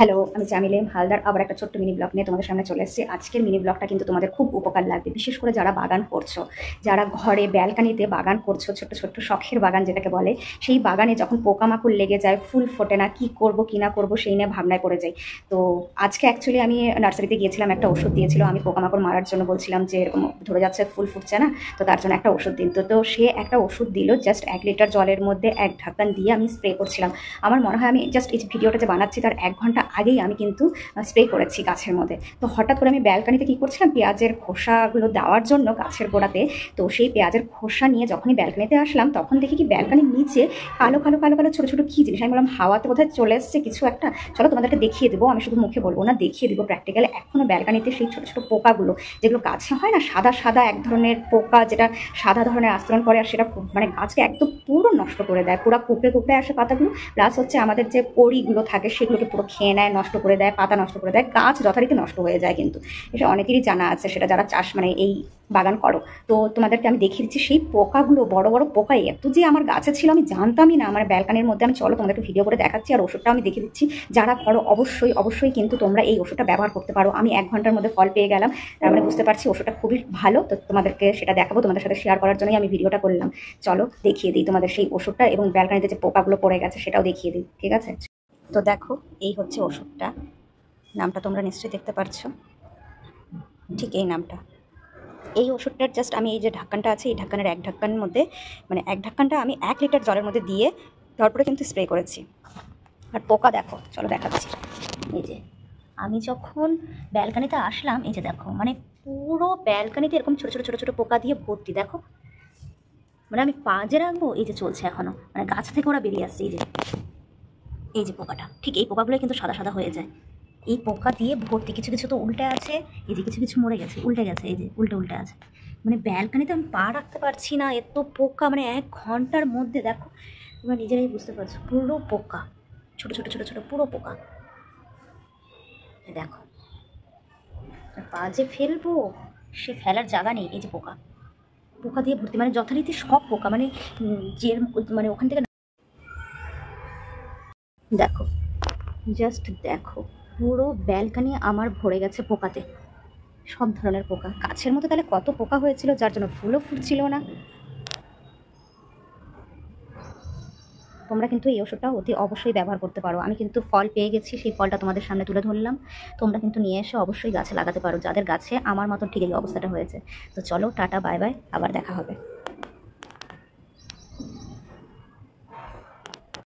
Hello, আমি জামিলে হালদার আবার একটা ছোট্ট মিনি ব্লগ নিয়ে তোমাদের সামনে চলে এসেছি। আজকের মিনি ব্লগটা কিন্তু তোমাদের খুব উপকার লাগবে, বিশেষ করে যারা বাগান করছো, যারা ঘরে ব্যালকানিতে বাগান করছো, ছোট্ট ছোট্ট শখের বাগান যেটাকে বলে। সেই বাগানে যখন পোকামাকড় লেগে যায়, ফুল ফোটে না, কি করব কি না করব সেই নিয়ে ভাবনায় পড়ে যাই। তো আজকে অ্যাকচুয়ালি আমি নার্সারিতে গিয়েছিলাম, একটা ওষুধ দিয়েছিল, আমি পোকামাকড় মারার জন্য বলছিলাম যে এরকম ধরে যাচ্ছে ফুল ফুটছে না, তো তার জন্য একটা ওষুধ দিন। তো সে একটা ওষুধ দিল, জাস্ট 1 লিটার জলের মধ্যে 1 ঢাকন দিয়ে আমি স্প্রে করছিলাম। আমার মনে হয় আমি জাস্ট এই ভিডিওটা যে বানাচ্ছি তার 1 ঘন্টা আগেই আমি কিন্তু স্প্রে করেছি গাছের মধ্যে। তো হঠাৎ করে আমি ব্যালকানিতে কী করছিলাম, পেঁয়াজের খোসাগুলো দেওয়ার জন্য গাছের গোড়াতে। তো সেই পেঁয়াজের খোসা নিয়ে যখনই ব্যালকানিতে আসলাম, তখন দেখি কি ব্যালকানির নিচে কালো কালো কালো কালো ছোটো ছোটো কী জিনিস। আমি বললাম হাওয়াতে বোধহয় চলে এসছে কিছু একটা, চলো তোমাদেরকে দেখিয়ে দেবো। আমি শুধু মুখে বলবো না, দেখিয়ে দেবো প্র্যাকটিক্যালি। এখনও ব্যালকানিতে সেই ছোটো ছোটো পোকাগুলো, যেগুলো গাছে হয় না, সাদা সাদা এক ধরনের পোকা, যেটা সাদা ধরনের আস্তরণ করে, আর সেটা মানে গাছকে একদম পুরো নষ্ট করে দেয়, পুরো কুকড়ে কুকড়ে আসে পাতাগুলো। প্লাস হচ্ছে আমাদের যে কড়িগুলো থাকে সেগুলোকে পুরো খেয়ে নেয়, নষ্ট করে দেয়, পাতা নষ্ট করে দেয়, গাছ যথারীতি নষ্ট হয়ে যায়। কিন্তু এটা অনেকেরই জানা আছে, সেটা যারা চাষ মানে এই বাগান করো। তো তোমাদেরকে আমি দেখিয়ে দিচ্ছি সেই পোকাগুলো, বড় বড় পোকা এত যে আমার গাছে ছিল আমি জানতামই না। আমার ব্যালকানির মধ্যে আমি, চলো তোমাদেরকে ভিডিও করে দেখাচ্ছি, আর ওষুধটা আমি দেখিয়ে দিচ্ছি। যারা করো অবশ্যই অবশ্যই কিন্তু তোমরা এই ওষুধটা ব্যবহার করতে পারো। আমি 1 ঘন্টার মধ্যে ফল পেয়ে গেলাম, তার মানে বুঝতে পারছি ওষুধটা খুবই ভালো। তো তোমাদেরকে সেটা দেখাবো, তোমাদের সাথে শেয়ার করার জন্যই আমি ভিডিওটা করলাম। চলো দেখিয়ে দিই তোমাদের সেই ওষুধটা, এবং ব্যালকানিতে যে পোকাগুলো পড়ে গেছে সেটাও দেখিয়ে দিই, ঠিক আছে? তো দেখো, এই হচ্ছে ওষুধটা, নামটা তোমরা নিশ্চয়ই দেখতে পারছো, ঠিক এই নামটা। এই ওষুধটার জাস্ট আমি এই যে ঢাকনটা আছে, এই ঢাকনের 1 ঢাকনের মধ্যে, মানে 1 ঢাকনটা আমি 1 লিটার জলের মধ্যে দিয়ে তারপরে কিন্তু স্প্রে করেছি। আর পোকা দেখো, চলো দেখাচ্ছি। এই যে আমি যখন ব্যালকানিতে আসলাম, এই যে দেখো, মানে পুরো ব্যালকানিতে এরকম ছোটো ছোটো ছোটো ছোটো পোকা দিয়ে ভর্তি। দেখো, মানে আমি পা যে রাখবো, এই যে চলছে এখনও, মানে গাছ থেকে ওরা বেরিয়ে আসছে। এই যে পোকাটা, ঠিক এই পোকাগুলো কিন্তু সাদা সাদা হয়ে যায়। এই পোকা দিয়ে ভর্তি, কিছু কিছু তো উল্টে আছে, এই যে কিছু কিছু মরে গেছে, উল্টে গেছে, এই যে উল্টে উল্টে আছে। মানে ব্যালকানিতে আমি পা রাখতে পারছি না, এত পোকা। মানে 1 ঘন্টার মধ্যে দেখো, তোমরা নিজেরাই বুঝতে পারছো, পুরো পোকা, ছোটো ছোটো ছোটো ছোটো পুরো পোকা। দেখো, পা যে ফেলবো সে ফেলার জায়গা নেই। এই যে পোকা, পোকা দিয়ে ভর্তি, মানে যথারীতি সব পোকা, মানে যে মানে ওখান থেকে দেখো, জাস্ট দেখো, পুরো ব্যালকানি আমার ভরে গেছে পোকাতে, সব ধরনের পোকা। গাছের মধ্যে তাহলে কত পোকা হয়েছিল, যার জন্য ফুলও ফুটছিল না। তোমরা কিন্তু এই ওষুধটা অতি অবশ্যই ব্যবহার করতে পারো। আমি কিন্তু ফল পেয়ে গেছি, সেই ফলটা তোমাদের সামনে তুলে ধরলাম। তোমরা কিন্তু নিয়ে এসে অবশ্যই গাছে লাগাতে পারো, যাদের গাছে আমার মতন ঠিক এই অবস্থাটা হয়েছে। তো চলো, টাটা, বাই বাই, আবার দেখা হবে।